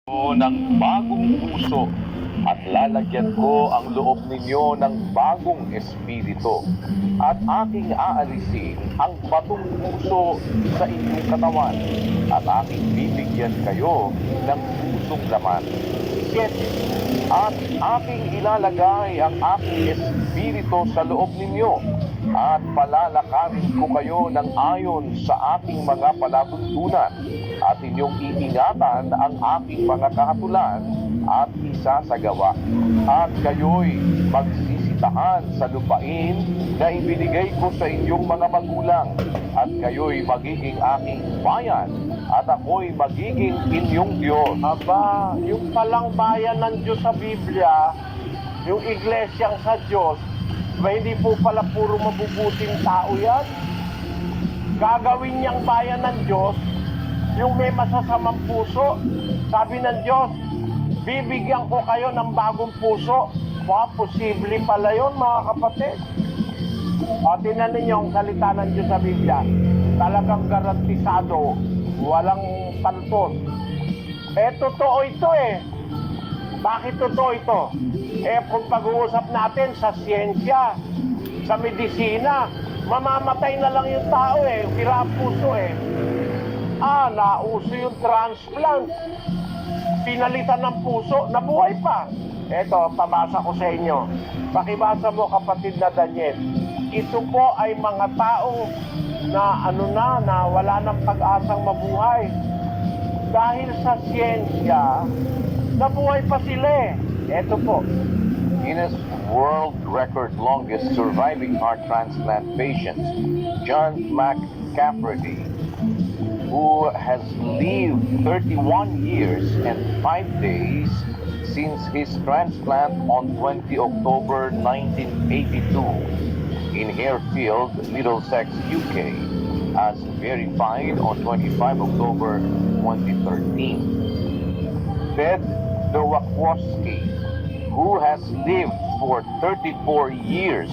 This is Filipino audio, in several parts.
Ng bagong puso at lalagyan ko ang loob ninyo ng bagong espiritu at aking aalisin ang batong puso sa inyong katawan at aking bibigyan kayo ng pusong laman. 7. At aking ilalagay ang aking espiritu sa loob ninyo at palalakarin ko kayo ng ayon sa aking mga palatuntunan at inyong iingatan ang aking mga kahatulan at isasagawa. At kayo'y magsisitahan sa lupain na ibinigay ko sa inyong mga magulang at kayo'y magiging aking bayan at ako'y magiging inyong Diyos. Aba, yung palang bayan ng Diyos sa Biblia, yung iglesyang sa Diyos, ba hindi po pala puro mabubuting tao yan? Gagawin niyang bayan ng Diyos, yung may masasamang puso. Sabi ng Diyos, bibigyan ko kayo ng bagong puso. Posible pala yun, mga kapatid. O, tinan ninyo ang salita ng Diyos sa Biblia. Talagang garantisado, walang pantos. Totoo ito eh. Bakit totoo ito? Kung pag-uusap natin sa siyensya, sa medisina, mamamatay na lang yung tao eh, sira ang puso eh. Nauso yung transplant. Pinalitan ng puso, nabuhay pa. Eto, pabasa ko sa inyo. Pakibasa mo, kapatid na Daniel. Ito po ay mga tao na na wala ng pag-asang mabuhay. Dahil sa siyensya, nabuhay pa sila eh. Eto po. Guinness World Record longest surviving heart transplant patient, John McCafferty, who has lived 31 years and 5 days since his transplant on 20 October 1982 in Harefield, Middlesex, UK, as verified on 25 October 2013. Ted Nowakowski, who has lived for 34 years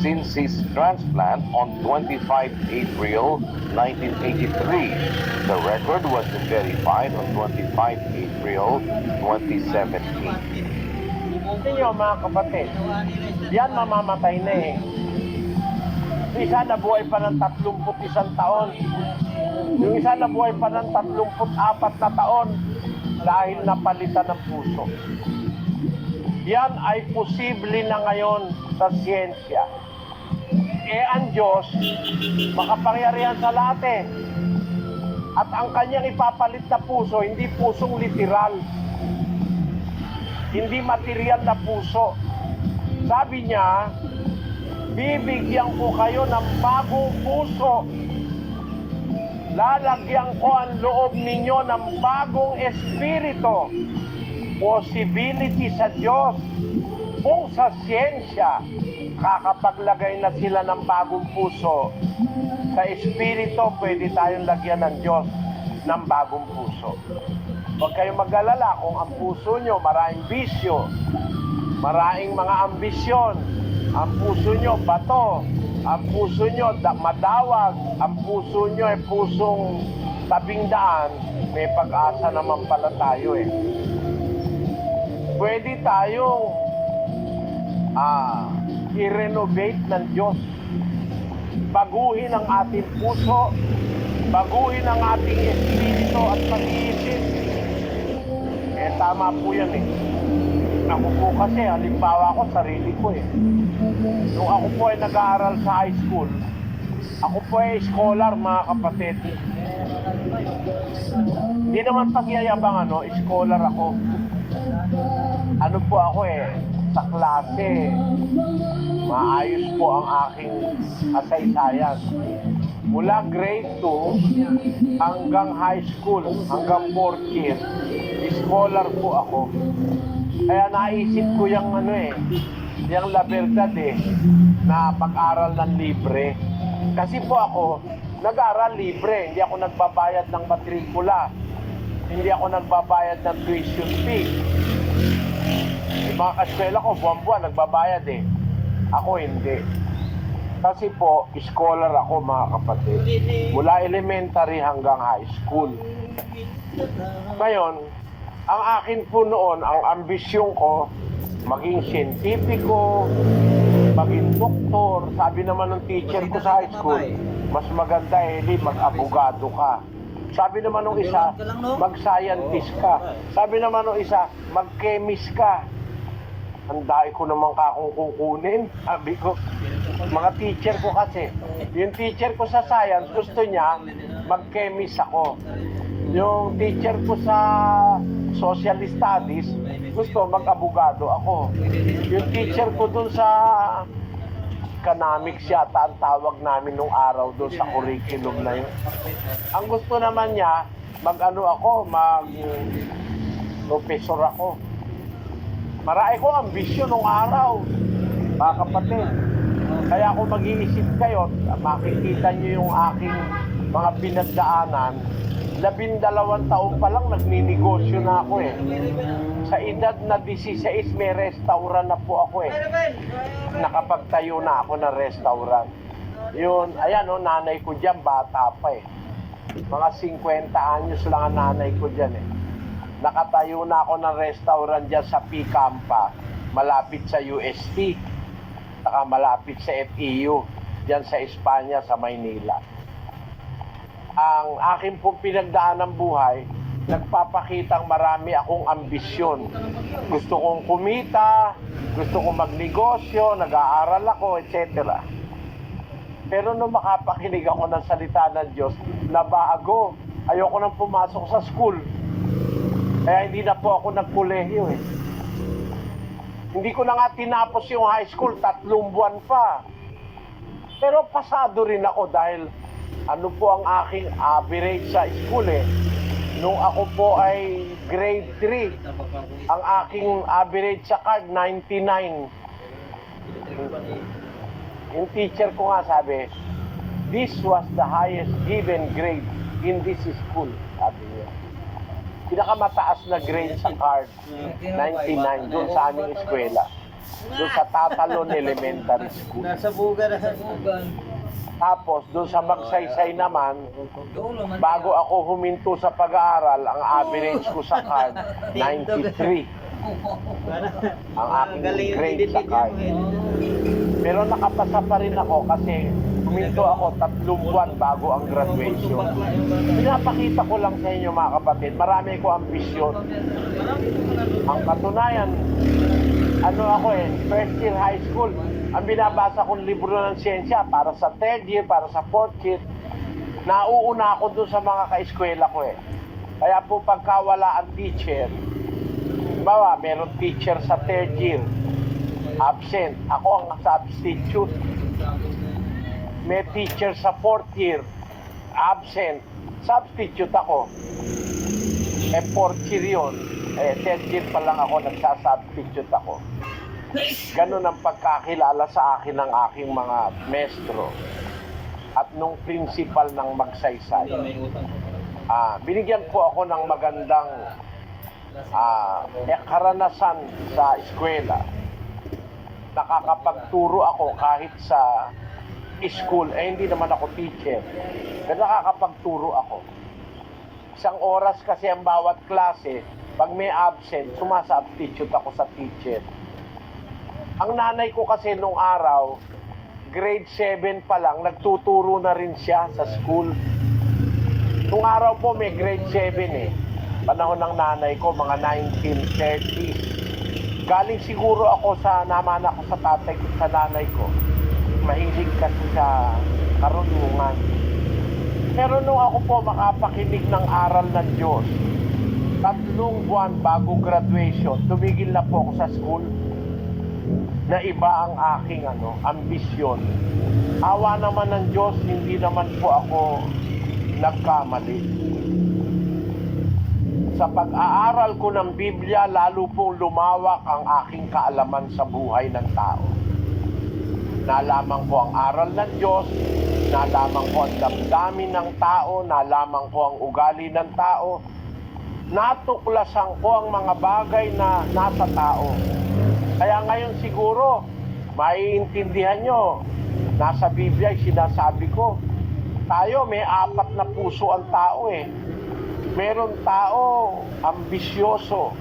since his transplant on 25 April 1983. The record was verified on 25 April 2017. Ninyo mga kapatid, yan mamamatay na eh. Isa nabuhay pa ng 31 taon. Yung isa nabuhay pa ng 34 na taon dahil napalitan ng puso. Yan ay posible na ngayon sa siyensya. Ang Diyos, makapangyarihan sa lahat eh. At ang kanyang ipapalit na puso, hindi pusong literal. Hindi material na puso. Sabi niya, bibigyan ko kayo ng bagong puso. Lalagyan ko ang loob ninyo ng bagong espiritu. Possibility sa Diyos. Kung sa siyensya, kakapaglagay na sila ng bagong puso, sa espiritu, pwede tayong lagyan ng Diyos ng bagong puso. Huwag kayong mag-alala kung ang puso nyo maraming bisyo, maraming mga ambisyon, ang puso nyo bato, ang puso nyo madawag, ang puso nyo ay pusong tabing daan, may pag-asa naman pala tayo eh. Pwede tayong i-renovate ng Diyos. Baguhin ang ating puso, baguhin ang ating espiritu at pag-iisip. Tama po yan eh. Ako po kasi, halimbawa ko, sarili ko eh. Nung ako po ay nag-aaral sa high school, ako po ay scholar, mga kapatid. Hindi naman pagyayabang scholar ako. Ano po ako eh, sa klase, maayos po ang aking kasaysayan. Mula grade 2 hanggang high school, hanggang 4th year, scholar po ako. Kaya naisip ko yung yung La Verdad na pag-aral ng libre. Kasi po ako, nag-aral libre, hindi ako nagbabayad ng matrikula, hindi ako nagbabayad ng tuition fee. Yung mga kaskwela ko, buwan-buwan, nagbabayad eh. Ako hindi. Kasi po, scholar ako, mga kapatid. Mula elementary hanggang high school. Ngayon, Ang akin po noon, ang ambisyon ko, maging siyentipiko, maging doktor. Sabi naman ng teacher ko sa high school, mas maganda mag-abogado ka. Sabi naman ng isa, mag-scientist ka. Sabi naman ng isa, mag-chemist ka. Ang dai ko naman kakong kukunin. Sabi ko, mga teacher ko kasi, yung teacher ko sa science, gusto niya, mag-chemist ako. Yung teacher ko sa social studies, gusto mag-abogado ako. Yung teacher ko dun sa economics yata ang tawag namin nung araw doon sa curriculum na yun. Ang gusto naman niya, mag-professor ako. Marami ko ambisyon nung araw, mga kapatid. Kaya kung mag-iisip kayo, makikita niyo yung aking mga pinagdaanan. 12 taon pa lang nagninegosyo na ako eh. Sa edad na 16, may restaurant na po ako eh. Nakapagtayo na ako ng restaurant. Yun, ayan o, nanay ko dyan, bata pa eh. Mga 50 anyos lang ang nanay ko dyan eh. Nakatayo na ako ng restaurant dyan sa P-Campa, malapit sa UST, saka malapit sa FEU, dyan sa Espanya, sa Maynila. Ang aking pong pinagdaan ng buhay, nagpapakitang marami akong ambisyon. Gusto kong kumita, gusto kong magnegosyo, nag-aaral ako, etc. Pero nung makapakinig ako ng salita ng Diyos, nabago. Ayoko nang pumasok sa school. Kaya hindi na po ako nagkolehiyo eh. Hindi ko na nga tinapos yung high school, 3 buwan pa. Pero pasado rin ako dahil ano po ang aking average sa school eh. Nung ako po ay grade 3, ang aking average sa card, 99. Yung teacher ko nga sabi, this was the highest given grade in this school, sabi niya. Pinakamataas na grade sa card, 99, doon sa aming eskwela. Doon sa Tatalon Elementary School. Nasa buga na. Tapos, doon sa Magsaysay naman, bago ako huminto sa pag-aaral, ang average ko sa card, 93. Ang aking grade sa card. Pero nakapasa pa rin ako kasi huminto ako 3 buwan bago ang graduation. Pinapakita ko lang sa inyo mga kapatid, marami ko ambisyon. Ang katunayan, first year high school, ang binabasa kong libro ng siyensya para sa 3rd year, para sa 4th year, nauuna ako dun sa mga ka-eskwela ko eh. Kaya po pagkawala ang teacher, bawa, meron teacher sa 3rd year, absent, ako ang substitute. May teacher sa 4th year, absent, substitute ako. 4th year yun, 3rd year pa lang ako, nagsasubstitute ako. Ganun ang pagkakilala sa akin ng aking mga maestro at nung principal ng Magsaysay. Binigyan po ako ng magandang karanasan sa eskwela. Nakakapagturo ako kahit sa school, hindi naman ako teacher. Pero nakakapagturo ako. Isang oras kasi ang bawat klase, pag may absent, sumasubstitute ako sa teacher. Ang nanay ko kasi nung araw, grade 7 pa lang, nagtuturo na rin siya sa school. Nung araw po may grade 7 eh. Panahon ng nanay ko, mga 1930s. Galing siguro ako naman ako sa tatay ko, sa nanay ko. Mahilig kasi sa karunungan. Pero nung ako po makapakinig ng aral ng Diyos, 3 buwan bago graduation, tumigil na po ako sa school. Na iba ang aking ambisyon. Awa naman ng Diyos, hindi naman po ako nagkamali. Sa pag-aaral ko ng Biblia, lalo pong lumawak ang aking kaalaman sa buhay ng tao. Nalaman ko ang aral ng Diyos, nalaman ko ang damdamin ng tao, nalaman ko ang ugali ng tao, natuklasan ko ang mga bagay na nasa tao. Kaya ngayon siguro, maiintindihan nyo, nasa Biblia ay sinasabi ko, tayo may 4 na puso ang tao eh. Meron tao ambisyoso,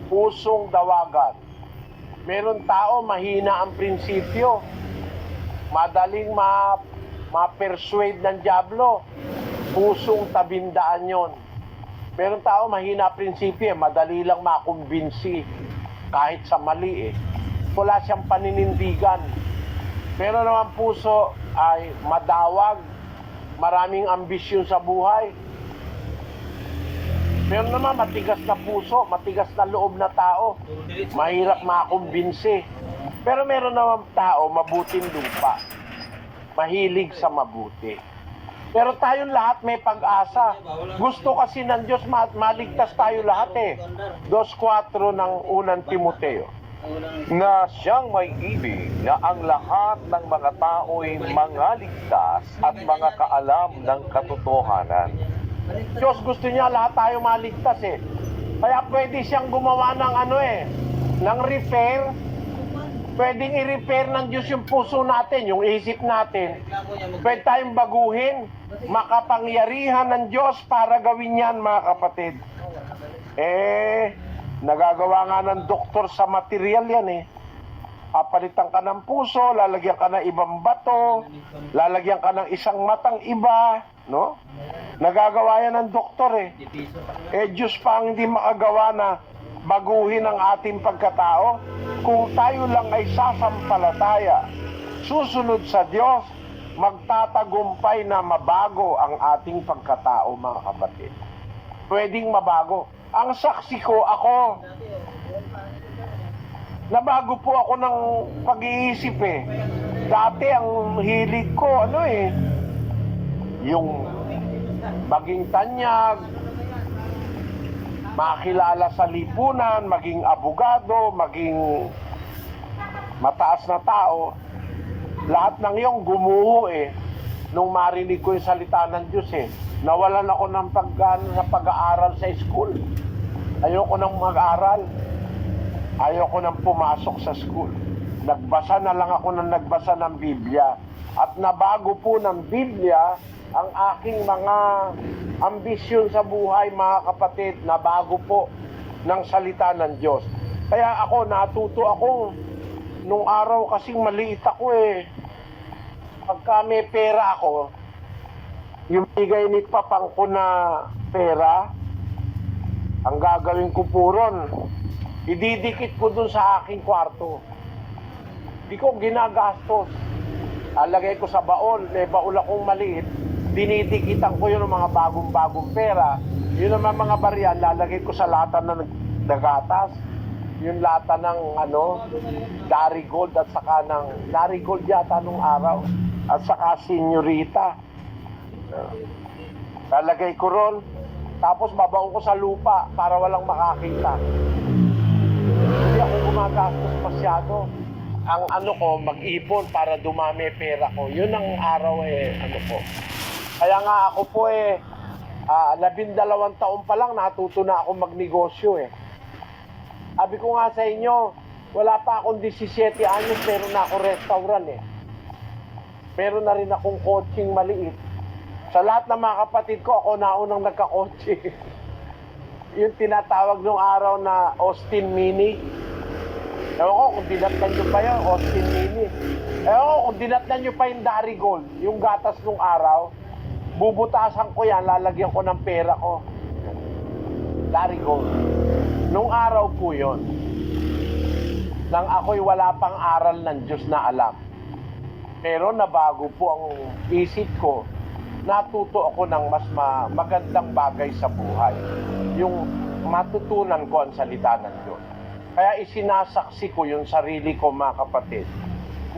pusong dawagan. Meron tao mahina ang prinsipyo, madaling ma-persuade ng dyablo, pusong tabindaan yon. Meron tao mahina prinsipyo, madali lang makumbinsi kahit sa mali eh. Wala siyang paninindigan. Meron naman puso ay madawag, maraming ambisyon sa buhay. Meron naman matigas na puso, matigas na loob na tao, mahirap makumbinsi. Pero meron naman tao mabuting lupa, mahilig sa mabuti. Pero tayong lahat may pag-asa. Gusto kasi ng Diyos maligtas tayo lahat eh. 2:4 ng unang Timoteo. Na siyang may ibig na ang lahat ng mga tao'y mangaligtas at mga kaalam ng katotohanan. Diyos gusto niya lahat tayo maligtas eh. Kaya pwede siyang gumawa ng ng repair. Pwedeng i-repair ng Diyos yung puso natin, yung isip natin. Pwede tayong baguhin. Makapangyarihan ng Diyos para gawin yan, mga kapatid. Nagagawa nga ng doktor sa material yan eh. Papalitan ka ng puso, lalagyan ka ng ibang bato, lalagyan ka ng isang matang iba, no? Nagagawa yan ng doktor eh. Diyos pa ang hindi makagawa na baguhin ang ating pagkatao. Kung tayo lang ay sasampalataya, susunod sa Diyos, magtatagumpay na mabago ang ating pagkatao, mga kapatid. Pwedeng mabago. Ang saksi ko, ako, nabago po ako ng pag-iisip eh. Dati ang hilig ko, yung maging tanyag, makilala sa lipunan, maging abogado, maging mataas na tao. Lahat ng iyong gumuho eh. Nung marinig ko yung salita ng Diyos eh, nawalan ako ng pag-aaral sa school. Ayoko nang mag-aral. Ayoko nang pumasok sa school. Nagbasa na lang ako nagbasa ng Biblia. At nabago po ng Biblia ang aking mga ambisyon sa buhay, mga kapatid. Nabago po ng salita ng Diyos. Kaya natuto ako. Nung araw kasing maliit ako eh. Pagka may pera ako, yung bigay ni papang ko na pera, ang gagawin ko po ron, ididikit ko dun sa aking kwarto. Di ko ginagastos. Alagay ko sa baon, may baon akong maliit, dinidikitan ko yun ng mga bagong-bagong pera. Yun naman mga baryan, lalagay ko sa lata ng nagatas. Yung lata ng Darigold at saka ng Darigold yata nung araw. At saka Senyorita. Lalagay ko ron. Tapos babaon ko sa lupa para walang makakita. Hindi ako gumagastos masyado. Ang ko, mag-ipon para dumami pera ko. Yun ang araw ko. Kaya nga ako po 12 taon pa lang natuto na ako magnegosyo eh. Sabi ko nga sa inyo, wala pa akong 17 anyos, pero na ako restaurant eh. Meron na rin akong coaching maliit. Sa lahat ng mga kapatid ko, ako naunang nagka-coaching. Yung tinatawag nung araw na Austin Mini. Ewan ko kung dinatnan nyo pa yun, Austin Mini. Ewan ko kung dinatnan nyo pa yung Darigold, yung gatas nung araw, bubutasan ko yan, lalagyan ko ng pera ko. Darigold. Nung araw po yun, nang ako'y wala pang aral ng Diyos na alam. Pero nabago po ang isip ko, natuto ako ng mas magandang bagay sa buhay. Yung matutunan ko ang salita ng Diyos. Kaya isinasaksi ko yung sarili ko, mga kapatid.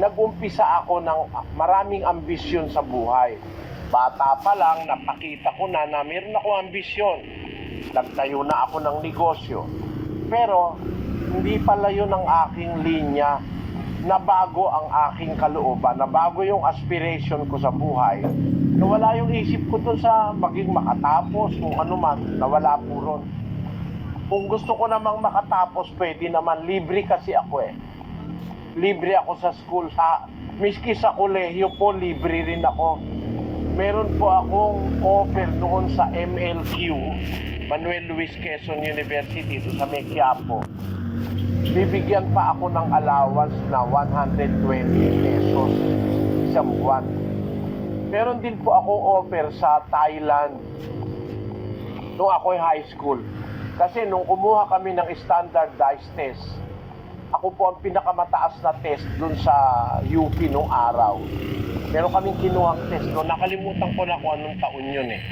Nag-umpisa ako ng maraming ambisyon sa buhay. Bata pa lang, napakita ko na meron akong ambisyon. Nagtayo na ako ng negosyo. Pero hindi pala yun ang aking linya. Nabago ang aking kalooban, nabago yung aspiration ko sa buhay. Nawala yung isip ko dun sa maging makatapos, kung ano man, nawala po ron. Kung gusto ko namang makatapos, pwede naman, libre kasi ako eh. Libre ako sa school, miski sa kolehiyo po, libre rin ako. meron po akong offer noon sa MLQ, Manuel Luis Quezon University, dito sa May Quiapo. Bibigyan pa ako ng allowance na 120 pesos isang buwan. Meron din po ako offer sa Thailand nung ako'y high school. Kasi nung kumuha kami ng standardized test, ako po ang pinakamataas na test dun sa UP nung araw. Meron kaming kinuhang test doon. Nakalimutan ko na kung anong taon yun eh.